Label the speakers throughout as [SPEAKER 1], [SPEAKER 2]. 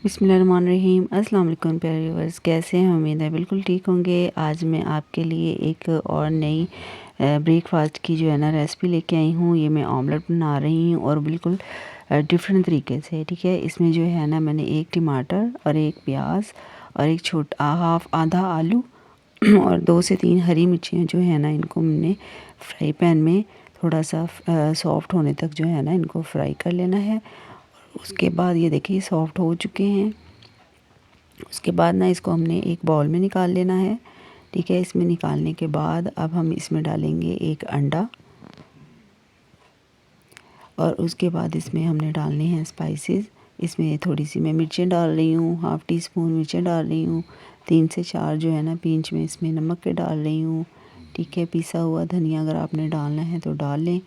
[SPEAKER 1] बिस्मिल्लाहिर्रहमानिर्रहीम। अस्सलाम वालेकुम प्यारे व्यूअर्स, कैसे हैं? उम्मीद है बिल्कुल ठीक होंगे। आज मैं आपके लिए एक और नई ब्रेकफास्ट की जो है ना रेसिपी लेके आई हूँ। ये मैं ऑमलेट बना रही हूँ और बिल्कुल डिफरेंट तरीके से, ठीक है। इसमें जो है ना मैंने एक टमाटर और एक प्याज और एक छोटा आधा आलू और 2 से 3 हरी मिर्चियाँ जो है ना इनको मैंने फ्राई पैन में थोड़ा सा सॉफ्ट होने तक जो है ना इनको फ्राई कर लेना है। उसके बाद ये देखिए सॉफ्ट हो चुके हैं। उसके बाद ना इसको हमने एक बाउल में निकाल लेना है, ठीक है। इसमें निकालने के बाद अब हम इसमें डालेंगे एक अंडा और उसके बाद इसमें हमने डालने हैं स्पाइसेस। इसमें थोड़ी सी मैं मिर्चें डाल रही हूँ, हाफ़ टी स्पून मिर्चें डाल रही हूँ, 3 से 4 जो है ना पिंच में इसमें नमक के डाल रही हूँ, ठीक है। पिसा हुआ धनिया अगर आपने डालना है तो डाल लें,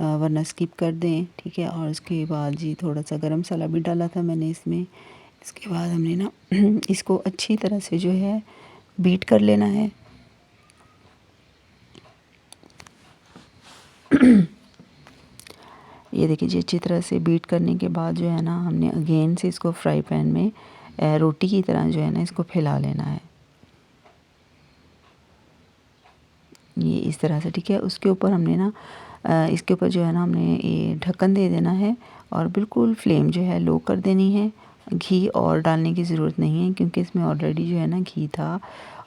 [SPEAKER 1] वरना स्किप कर दें, ठीक है। और उसके बाद जी थोड़ा सा गरम मसाला भी डाला था मैंने इसमें। इसके बाद हमने ना इसको अच्छी तरह से जो है बीट कर लेना है। ये देखिए जी अच्छी तरह से बीट करने के बाद जो है ना हमने अगेन से इसको फ्राई पैन में रोटी की तरह जो है ना इसको फैला लेना है, ये इस तरह से, ठीक है। उसके ऊपर हमने ना इसके ऊपर जो है ना हमने ये ढक्कन दे देना है और बिल्कुल फ्लेम जो है लो कर देनी है। घी और डालने की ज़रूरत नहीं है क्योंकि इसमें ऑलरेडी जो है ना घी था।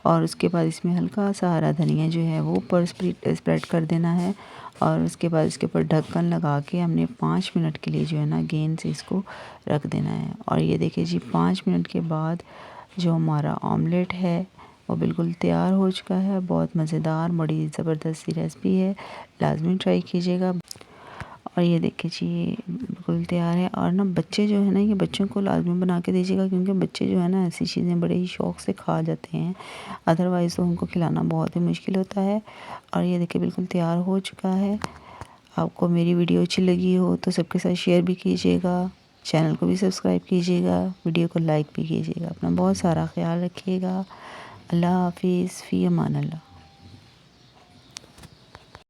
[SPEAKER 1] और उसके बाद इसमें हल्का सा हरा धनिया जो है वो ऊपर स्प्रेड कर देना है। और उसके बाद इसके ऊपर ढक्कन लगा के हमने 5 मिनट के लिए जो है ना गेंद से इसको रख देना है। और ये देखिए जी 5 मिनट के बाद जो हमारा ऑमलेट है वो बिल्कुल तैयार हो चुका है। बहुत मज़ेदार, बड़ी ज़बरदस्त सी रेसिपी है, लाजमी ट्राई कीजिएगा। और ये देखिए जी ये बिल्कुल तैयार है। और ना बच्चे जो है ना, ये बच्चों को लाजमी बना के दीजिएगा क्योंकि बच्चे जो है ना ऐसी चीज़ें बड़े ही शौक़ से खा जाते हैं, अदरवाइज़ तो उनको खिलाना बहुत ही मुश्किल होता है। और ये देखिए बिल्कुल तैयार हो चुका है। आपको मेरी वीडियो अच्छी लगी हो तो सबके साथ शेयर भी कीजिएगा, चैनल को भी सब्सक्राइब कीजिएगा, वीडियो को लाइक भी कीजिएगा। अपना बहुत सारा ख्याल रखिएगा। अल्लाह हाफिज़, फ़ी अमान अल्लाह।